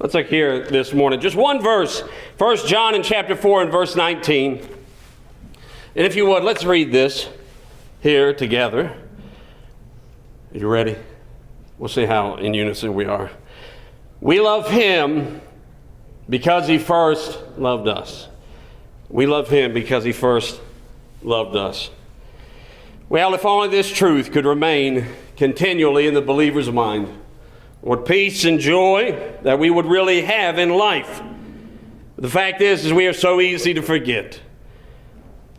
Let's look here this morning. Just one verse. 1 John in chapter 4 and verse 19. And if you would, let's read this here together. Are you ready? We'll see how in unison we are. We love him because he first loved us. We love him because he first loved us. Well, if only this truth could remain continually in the believer's mind, what peace and joy that we would really have in life. The fact is we are so easy to forget.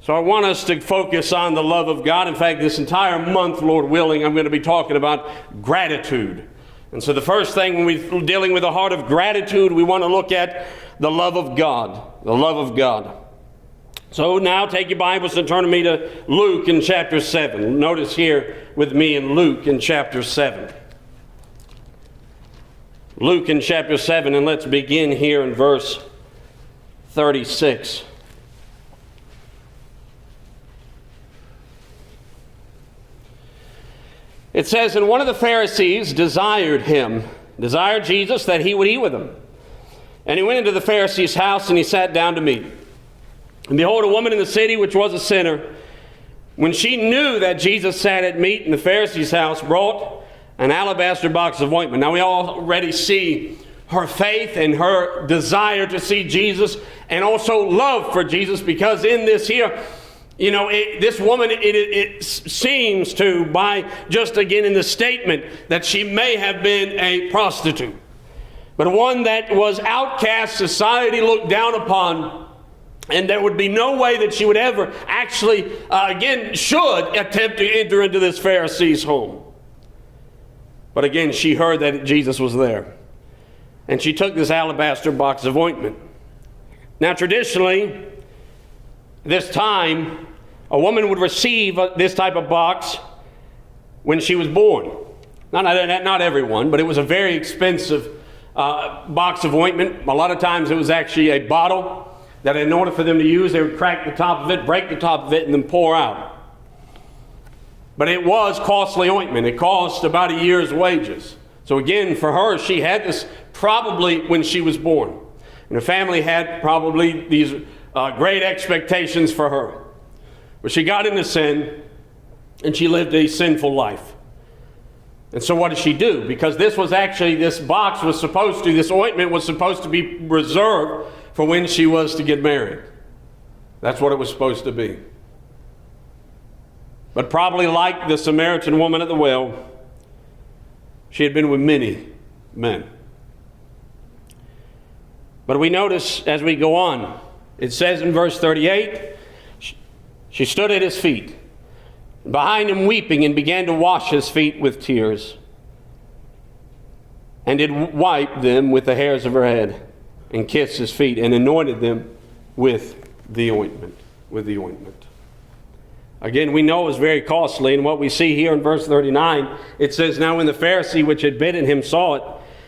So I want us to focus on the love of God. In fact, this entire month, Lord willing, I'm going to be talking about gratitude. And so the first thing when we're dealing with a heart of gratitude, we want to look at the love of God. The love of God. So now take your Bibles and turn to me to Luke in chapter 7. Notice here with me in Luke in chapter 7. Luke in chapter 7, and let's begin here in verse 36. It says, and one of the Pharisees desired Jesus, that he would eat with him. And he went into the Pharisee's house, and he sat down to meat. And behold, a woman in the city, which was a sinner, when she knew that Jesus sat at meat in the Pharisee's house, brought an alabaster box of ointment. Now we already see her faith and her desire to see Jesus, and also love for Jesus, because in this here, this woman, it seems to, by just again in the statement, that she may have been a prostitute. But one that was outcast, society looked down upon, and there would be no way that she would ever actually, should attempt to enter into this Pharisee's home. But again, she heard that Jesus was there. And she took this alabaster box of ointment. Now, traditionally, this time, a woman would receive this type of box when she was born. Not everyone, but it was a very expensive box of ointment. A lot of times it was actually a bottle that in order for them to use, they would crack the top of it, break the top of it, and then pour out. But it was costly ointment. It cost about a year's wages. So again, for her, she had this probably when she was born. And her family had probably these great expectations for her. But she got into sin, and she lived a sinful life. And so what did she do? Because this ointment was supposed to be reserved for when she was to get married. That's what it was supposed to be. But probably like the Samaritan woman at the well, she had been with many men. But we notice as we go on, it says in verse 38, she stood at his feet, behind him weeping, and began to wash his feet with tears, and did wipe them with the hairs of her head, and kissed his feet, and anointed them with the ointment. Again, we know it was very costly, and what we see here in verse 39, it says, now when the Pharisee which had bidden him saw it,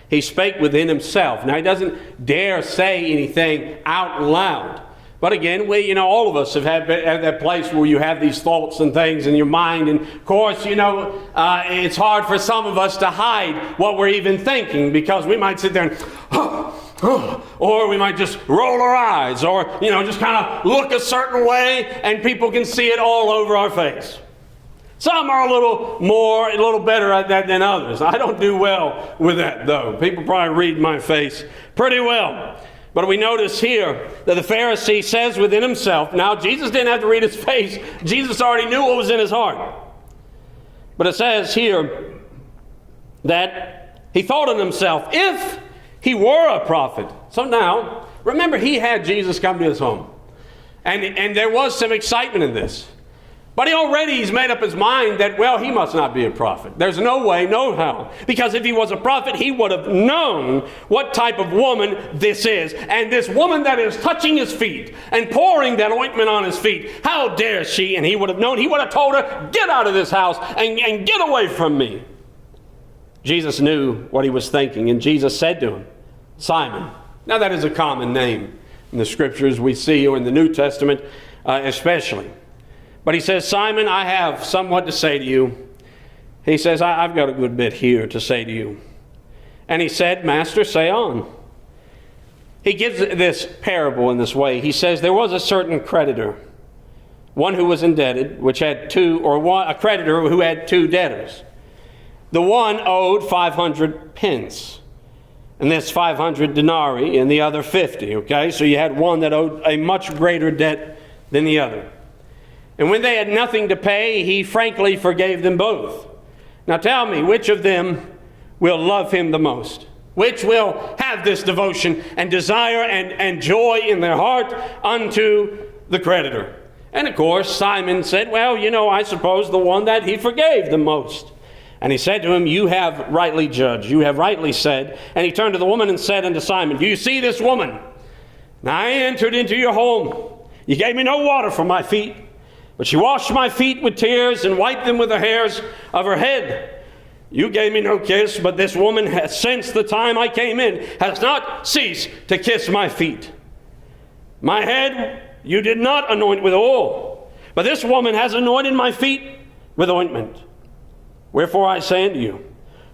he spake within himself. Now he doesn't dare say anything out loud. But again, all of us have had that place where you have these thoughts and things in your mind. And of course, it's hard for some of us to hide what we're even thinking, because we might sit there and, or we might just roll our eyes, or, just kind of look a certain way, and people can see it all over our face. Some are a little better at that than others. I don't do well with that, though. People probably read my face pretty well. But we notice here that the Pharisee says within himself, now Jesus didn't have to read his face. Jesus already knew what was in his heart. But it says here that he thought in himself, if he were a prophet. So now, remember, he had Jesus come to his home. And there was some excitement in this. But he's made up his mind that, he must not be a prophet. There's no way, no how. Because if he was a prophet, he would have known what type of woman this is. And this woman that is touching his feet and pouring that ointment on his feet, how dare she? And he would have known, he would have told her, get out of this house and get away from me. Jesus knew what he was thinking, and Jesus said to him, Simon. Now that is a common name in the scriptures we see, or in the New Testament especially. But he says, Simon, I have somewhat to say to you. He says, I've got a good bit here to say to you. And he said, Master, say on. He gives this parable in this way. He says, there was a certain creditor, one who was indebted, which had a creditor who had two debtors. The one owed 500 pence, and that's 500 denarii, and the other 50, okay? So you had one that owed a much greater debt than the other. And when they had nothing to pay, he frankly forgave them both. Now tell me, which of them will love him the most? Which will have this devotion and desire and joy in their heart unto the creditor? And of course, Simon said, well, I suppose the one that he forgave the most. And he said to him, you have rightly judged, you have rightly said. And he turned to the woman and said unto Simon, do you see this woman? Now I entered into your home. You gave me no water for my feet, but she washed my feet with tears and wiped them with the hairs of her head. You gave me no kiss, but this woman has, since the time I came in, has not ceased to kiss my feet. My head you did not anoint with oil, but this woman has anointed my feet with ointment. Wherefore I say unto you,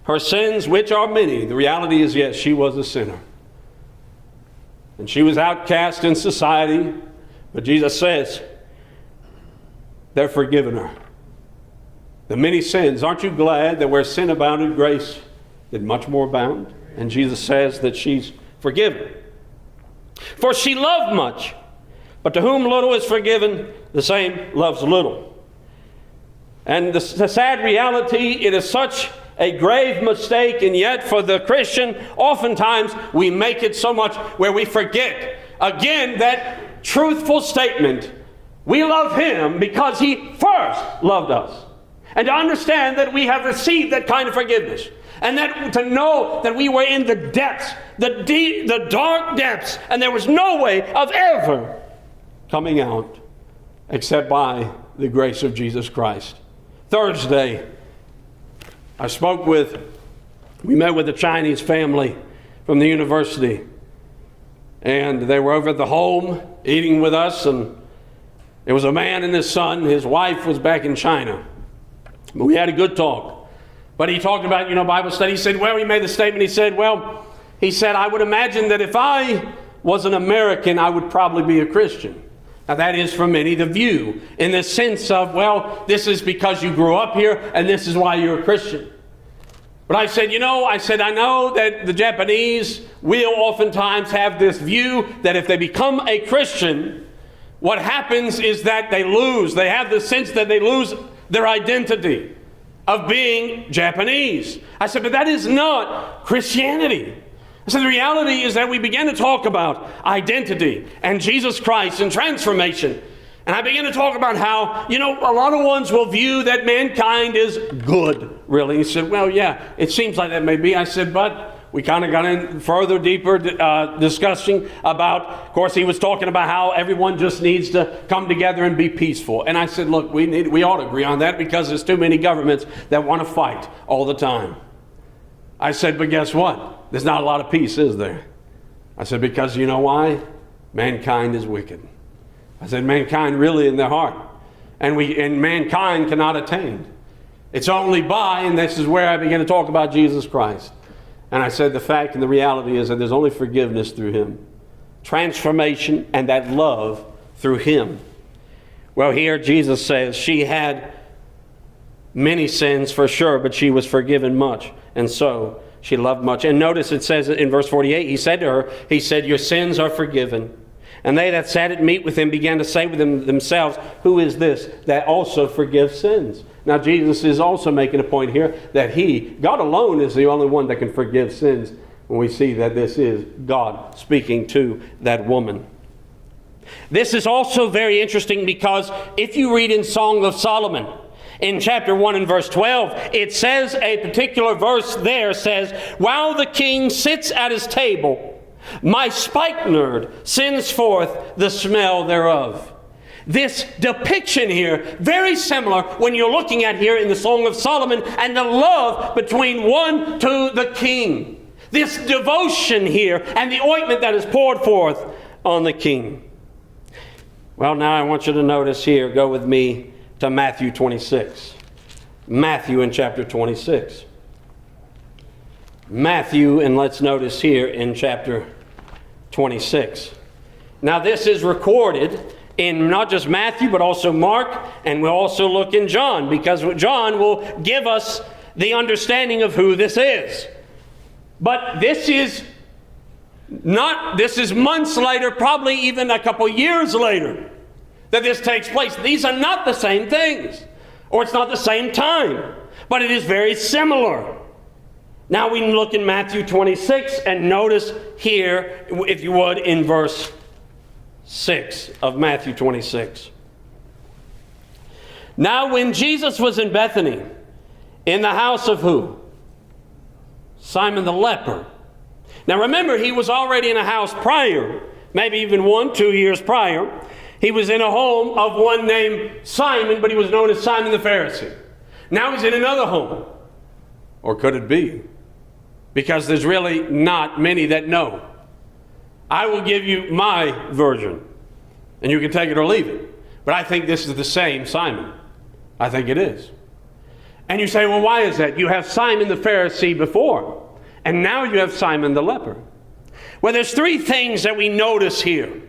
her sins, which are many, the reality is, yes, she was a sinner. And she was outcast in society, but Jesus says, they're forgiven her. The many sins, aren't you glad that where sin abounded, grace did much more abound? And Jesus says that she's forgiven. For she loved much, but to whom little is forgiven, the same loves little. And the sad reality, it is such a grave mistake, and yet for the Christian, oftentimes we make it so much where we forget, again, that truthful statement. We love him because he first loved us. And to understand that we have received that kind of forgiveness. And that to know that we were in the depths, the dark depths, and there was no way of ever coming out except by the grace of Jesus Christ. Thursday, we met with a Chinese family from the university. And they were over at the home eating with us, and it was a man and his son. His wife was back in China. But we had a good talk. But he talked about, Bible study. He said, he made the statement. He said, I would imagine that if I was an American, I would probably be a Christian. Now that is for many the view, in the sense of, this is because you grew up here and this is why you're a Christian. But I said, I know that the Japanese will oftentimes have this view that if they become a Christian, what happens is that they have the sense that they lose their identity of being Japanese. I said, but that is not Christianity. I said, the reality is that we began to talk about identity and Jesus Christ and transformation. And I began to talk about how, a lot of ones will view that mankind is good, really. He said, it seems like that may be. I said, but we kind of got in further, deeper discussing about, of course, he was talking about how everyone just needs to come together and be peaceful. And I said, look, we ought to agree on that because there's too many governments that want to fight all the time. I said, but guess what? There's not a lot of peace, is there? I said, because you know why? Mankind is wicked. I said, mankind really in their heart. And mankind cannot attain. It's only by, and this is where I began to talk about Jesus Christ. And I said the fact and the reality is that there's only forgiveness through him. Transformation and that love through him. Well, here Jesus says she had many sins for sure, but she was forgiven much. And so she loved much. And notice it says in verse 48, he said to her, your sins are forgiven. And they that sat at meat with him began to say with themselves, who is this that also forgives sins? Now Jesus is also making a point here that God alone is the only one that can forgive sins. When we see that this is God speaking to that woman. This is also very interesting because if you read in Song of Solomon, in chapter 1 and verse 12, it says, a particular verse there says, while the king sits at his table, my spikenard sends forth the smell thereof. This depiction here, very similar when you're looking at here in the Song of Solomon and the love between one to the king. This devotion here and the ointment that is poured forth on the king. Well, now I want you to notice here, go with me to Matthew 26. Matthew in chapter 26. Matthew, and let's notice here in chapter 26. Now this is recorded in not just Matthew, but also Mark, and we'll also look in John, because John will give us the understanding of who this is. But this is months later, probably even a couple years later, that this takes place. These are not the same things, or it's not the same time, but it is very similar. Now we can look in Matthew 26 and notice here, if you would, in verse 6 of Matthew 26. Now when Jesus was in Bethany, in the house of who? Simon the leper. Now remember, he was already in a house prior, maybe even 1-2 years prior. He was in a home of one named Simon, but he was known as Simon the Pharisee. Now he's in another home. Or could it be? Because there's really not many that know. I will give you my version, and you can take it or leave it. But I think this is the same Simon. I think it is. And you say, well, why is that? You have Simon the Pharisee before, and now you have Simon the leper. Well, there's three things that we notice here.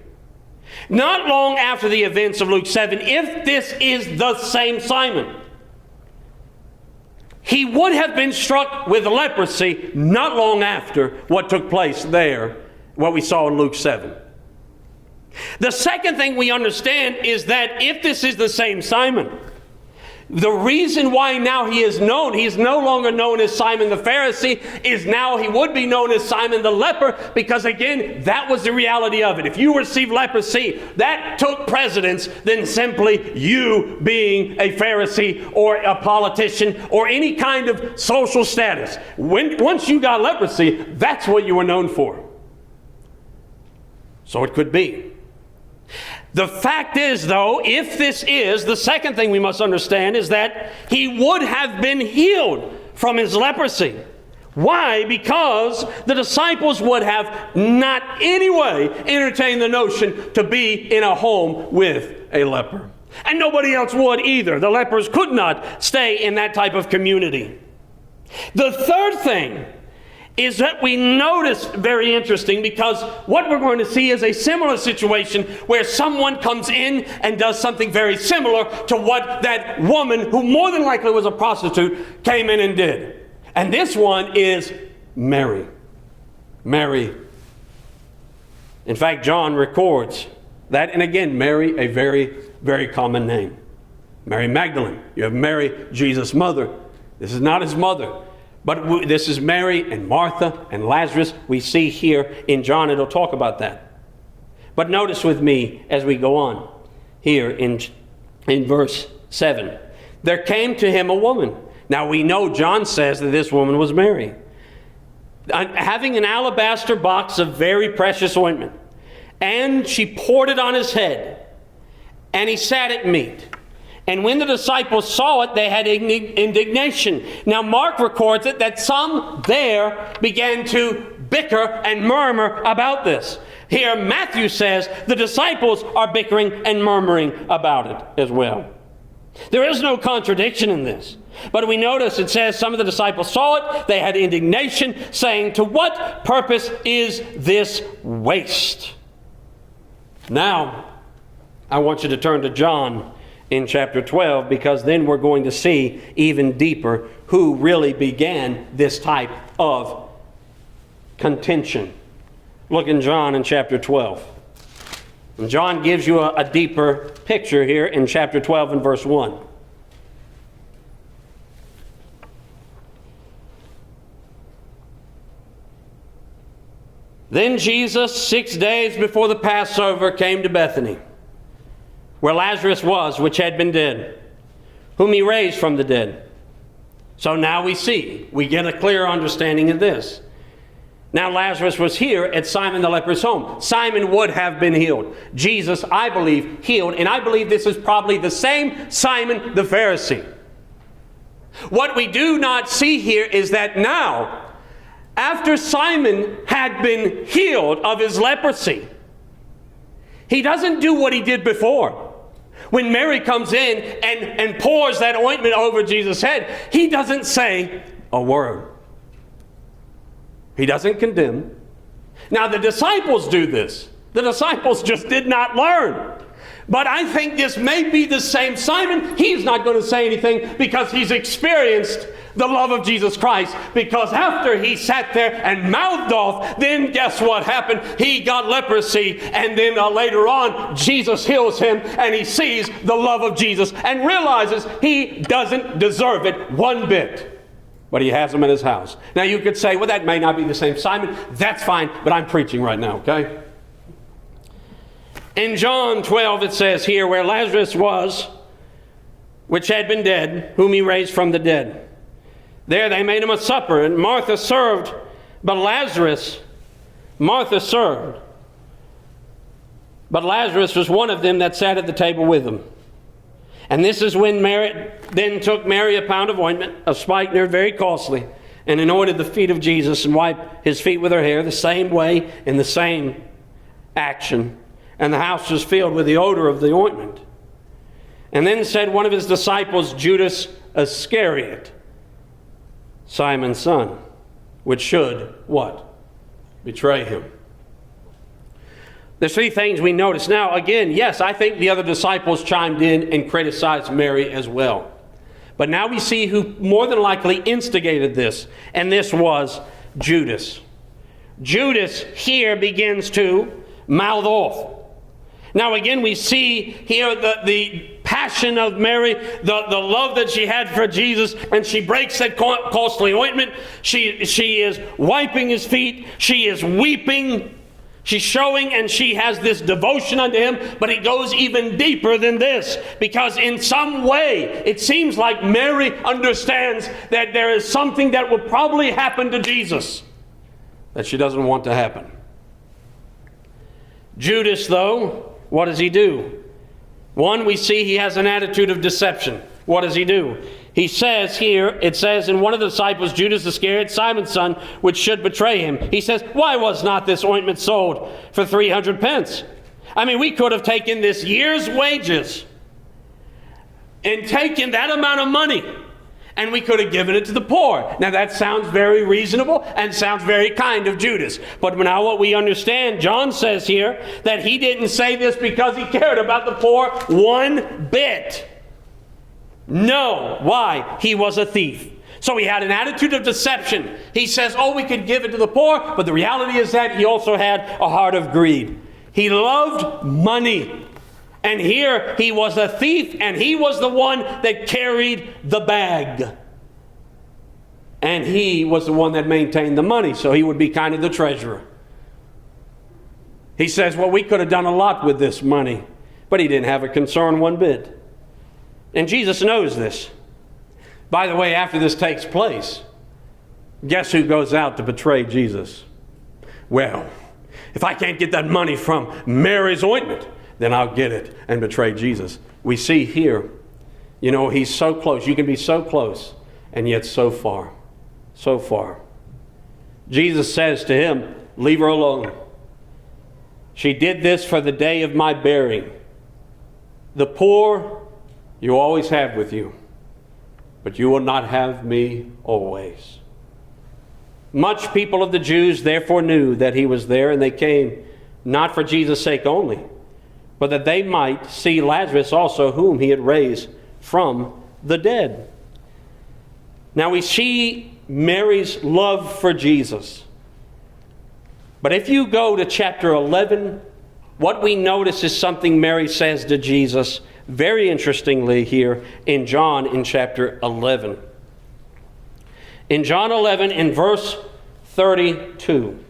Not long after the events of Luke 7, if this is the same Simon, he would have been struck with leprosy not long after what took place there, what we saw in Luke 7. The second thing we understand is that if this is the same Simon, the reason why now he is known, he's no longer known as Simon the Pharisee, is now he would be known as Simon the leper, because again, that was the reality of it. If you received leprosy, that took precedence than simply you being a Pharisee or a politician or any kind of social status. Once you got leprosy, that's what you were known for. So it could be. The fact is, though, if this is, the second thing we must understand is that he would have been healed from his leprosy. Why? Because the disciples would have not anyway entertained the notion to be in a home with a leper. And nobody else would either. The lepers could not stay in that type of community. The third thing is that we notice, very interesting, because what we're going to see is a similar situation where someone comes in and does something very similar to what that woman, who more than likely was a prostitute, came in and did. And this one is Mary. Mary. In fact, John records that, and again, Mary, a very, very common name. Mary Magdalene. You have Mary, Jesus' mother. This is not his mother. But this is Mary and Martha and Lazarus. We see here in John, it'll talk about that. But notice with me as we go on here in verse 7. There came to him a woman. Now we know John says that this woman was Mary, having an alabaster box of very precious ointment. And she poured it on his head. And he sat at meat. And when the disciples saw it, they had indignation. Now Mark records it that some there began to bicker and murmur about this. Here Matthew says the disciples are bickering and murmuring about it as well. There is no contradiction in this. But we notice it says some of the disciples saw it, they had indignation, saying, to what purpose is this waste? Now, I want you to turn to John in chapter 12, because then we're going to see even deeper who really began this type of contention. Look in John in chapter 12. And John gives you a deeper picture here in chapter 12 and verse 1. Then Jesus, 6 days before the Passover, came to Bethany, where Lazarus was, which had been dead, whom he raised from the dead. So now we get a clear understanding of this. Now Lazarus was here at Simon the leper's home. Simon would have been healed. Jesus, I believe, healed. And I believe this is probably the same Simon the Pharisee. What we do not see here is that now, after Simon had been healed of his leprosy, he doesn't do what he did before. When Mary comes in and pours that ointment over Jesus' head, he doesn't say a word. He doesn't condemn. Now, the disciples do this. The disciples just did not learn. But I think this may be the same Simon. He's not going to say anything because he's experienced the love of Jesus Christ. Because after he sat there and mouthed off, then guess what happened? He got leprosy. And then later on, Jesus heals him and he sees the love of Jesus and realizes he doesn't deserve it one bit. But he has him in his house. Now you could say, well, that may not be the same Simon. That's fine, but I'm preaching right now, okay? In John 12, it says here, where Lazarus was, which had been dead, whom he raised from the dead. There they made him a supper, and Martha served, but Martha served. But Lazarus was one of them that sat at the table with him. And this is when Mary then took Mary a pound of ointment, of spikenard, very costly, and anointed the feet of Jesus and wiped his feet with her hair, the same way, in the same action. And the house was filled with the odor of the ointment. And then said one of his disciples, Judas Iscariot, Simon's son, which should, what? Betray him. There's three things we notice. Now, again, yes, I think the other disciples chimed in and criticized Mary as well. But now we see who more than likely instigated this, and this was Judas. Judas here begins to mouth off. Now again, we see here the passion of Mary, the love that she had for Jesus, and she breaks that costly ointment. She is wiping his feet. She is weeping. She's showing, and she has this devotion unto him, but it goes even deeper than this, because in some way, it seems like Mary understands that there is something that will probably happen to Jesus that she doesn't want to happen. Judas, though, what does he do? One, we see he has an attitude of deception. What does he do? He says here, it says, in one of the disciples, Judas Iscariot, Simon's son, which should betray him. He says, why was not this ointment sold for 300 pence? I mean, we could have taken this year's wages and taken that amount of money, and we could have given it to the poor. Now that sounds very reasonable and sounds very kind of Judas. But now what we understand, John says here, that he didn't say this because he cared about the poor one bit. No. Why? He was a thief. So he had an attitude of deception. He says, oh, we could give it to the poor, but the reality is that he also had a heart of greed. He loved money. And here he was a thief, and he was the one that carried the bag. And he was the one that maintained the money, so he would be kind of the treasurer. He says, well, we could have done a lot with this money, but he didn't have a concern one bit. And Jesus knows this. By the way, after this takes place, guess who goes out to betray Jesus? Well, if I can't get that money from Mary's ointment, then I'll get it and betray Jesus. We see here, he's so close. You can be so close and yet so far. So far. Jesus says to him, leave her alone. She did this for the day of my burying. The poor you always have with you, but you will not have me always. Much people of the Jews therefore knew that he was there, and they came not for Jesus' sake only, but that they might see Lazarus also, whom he had raised from the dead. Now we see Mary's love for Jesus. But if you go to chapter 11, what we notice is something Mary says to Jesus, very interestingly here in John in chapter 11. In John 11, in verse 32.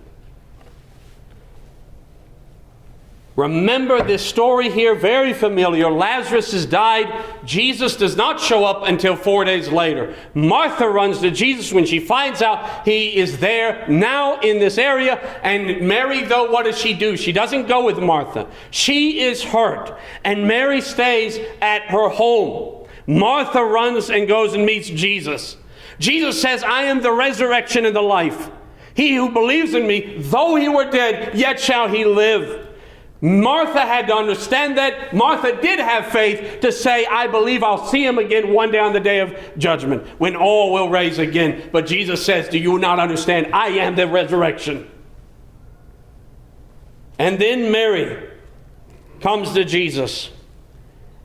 Remember this story here, very familiar. Lazarus has died. Jesus does not show up until 4 days later. Martha runs to Jesus when she finds out he is there now in this area. And Mary, though, what does she do? She doesn't go with Martha. She is hurt. And Mary stays at her home. Martha runs and goes and meets Jesus. Jesus says, I am the resurrection and the life. He who believes in me, though he were dead, yet shall he live. Martha had to understand that. Martha did have faith to say, I believe I'll see him again one day on the day of judgment, when all will rise again. But Jesus says, do you not understand? I am the resurrection. And then Mary comes to Jesus.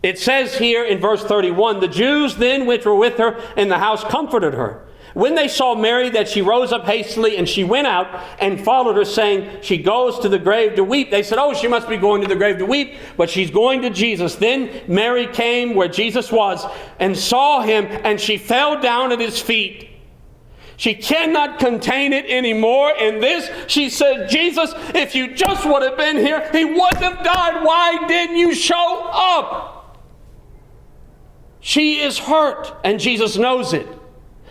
It says here in verse 31, the Jews then which were with her in the house comforted her. When they saw Mary, that she rose up hastily, and she went out and followed her, saying, she goes to the grave to weep. They said, oh, she must be going to the grave to weep, but she's going to Jesus. Then Mary came where Jesus was and saw him, and she fell down at his feet. She cannot contain it anymore. In this, she said, Jesus, if you just would have been here, he wouldn't have died. Why didn't you show up? She is hurt, and Jesus knows it.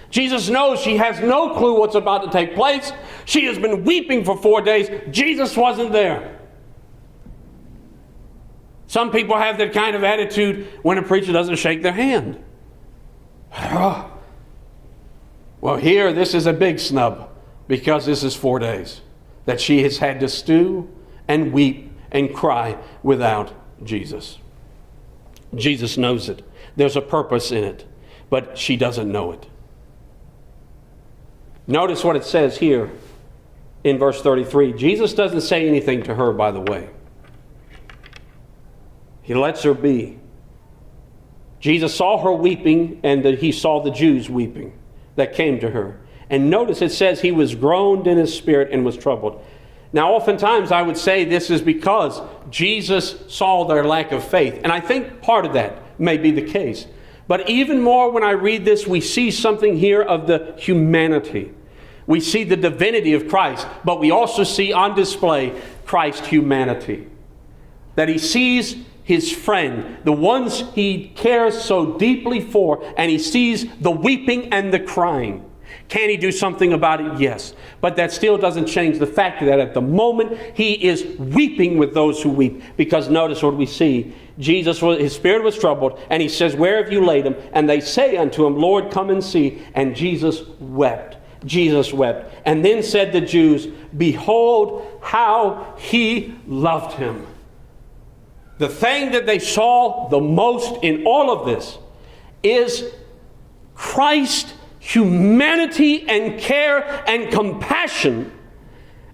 Jesus knows she has no clue what's about to take place. She has been weeping for 4 days. Jesus wasn't there. Some people have that kind of attitude when a preacher doesn't shake their hand. Well, here, this is a big snub, because this is 4 days that she has had to stew and weep and cry without Jesus. Jesus knows it. There's a purpose in it, but she doesn't know it. Notice what it says here in verse 33. Jesus doesn't say anything to her, by the way. He lets her be. Jesus saw her weeping, and he saw the Jews weeping that came to her. And notice it says he was groaned in his spirit and was troubled. Now, oftentimes I would say this is because Jesus saw their lack of faith. And I think part of that may be the case. But even more when I read this, we see something here of the humanity. We see the divinity of Christ, but we also see on display Christ's humanity. That he sees his friend, the ones he cares so deeply for, and he sees the weeping and the crying. Can he do something about it? Yes. But that still doesn't change the fact that at the moment he is weeping with those who weep. Because notice what we see. His spirit was troubled, and he says, where have you laid him? And they say unto him, Lord, come and see. And Jesus wept. Jesus wept. And then said the Jews, behold how he loved him. The thing that they saw the most in all of this is Christ's humanity and care and compassion.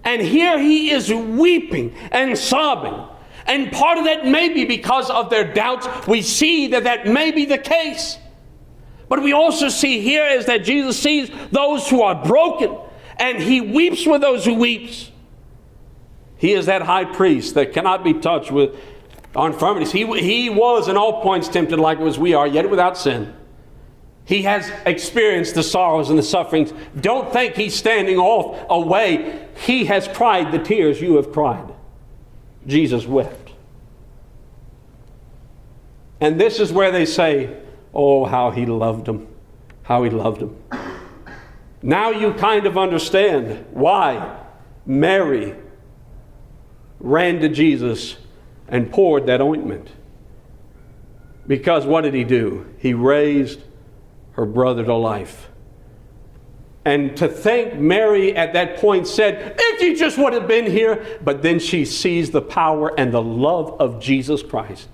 And here he is weeping and sobbing. And part of that may be because of their doubts. We see that may be the case. But we also see here is that Jesus sees those who are broken, and he weeps with those who weeps. He is that high priest that cannot be touched with our infirmities. He was in all points tempted like as we are, yet without sin. He has experienced the sorrows and the sufferings. Don't think he's standing off away. He has cried the tears you have cried. Jesus wept. And this is where they say, oh, how he loved him. How he loved him. Now you kind of understand why Mary ran to Jesus and poured that ointment. Because what did he do? He raised her brother to life. And to think Mary at that point said, if you just would have been here. But then she sees the power and the love of Jesus Christ.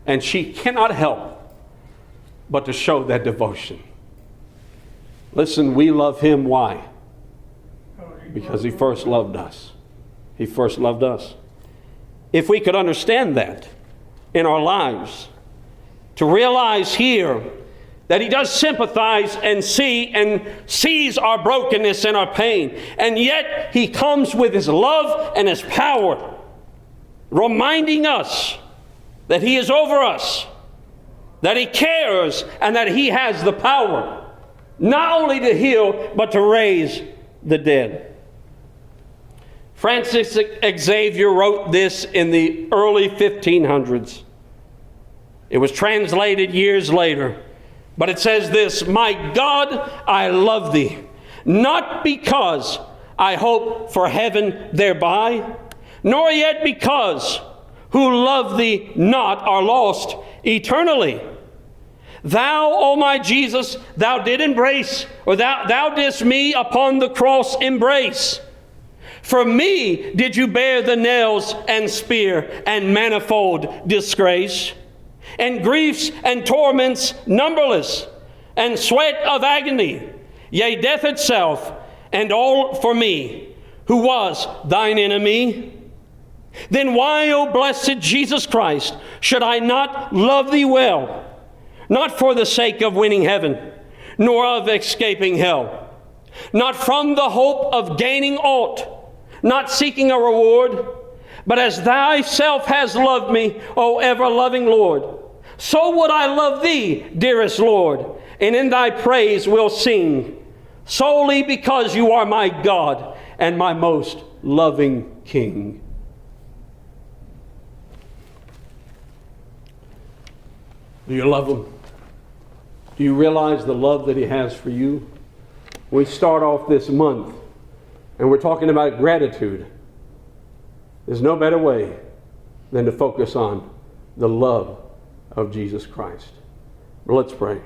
And she cannot help but to show that devotion. Listen, we love him. Why? Because he first loved us. He first loved us. If we could understand that in our lives, to realize here that he does sympathize and sees our brokenness and our pain. And yet he comes with his love and his power, reminding us that he is over us, that he cares, and that he has the power not only to heal, but to raise the dead. Francis Xavier wrote this in the early 1500s. It was translated years later. But it says this, my God, I love thee, not because I hope for heaven thereby, nor yet because who love thee not are lost eternally. Thou, O my Jesus, thou did embrace, or thou didst me upon the cross embrace. For me did you bear the nails and spear and manifold disgrace, and griefs and torments numberless, and sweat of agony, yea, death itself, and all for me, who was thine enemy. Then why, O blessed Jesus Christ, should I not love thee well? Not for the sake of winning heaven, nor of escaping hell. Not from the hope of gaining aught, not seeking a reward, but as thyself hast loved me, O ever-loving Lord. So would I love thee, dearest Lord, and in thy praise will sing, solely because you are my God and my most loving King. Do you love him? Do you realize the love that he has for you? We start off this month and we're talking about gratitude. There's no better way than to focus on the love of Jesus Christ. Let's pray.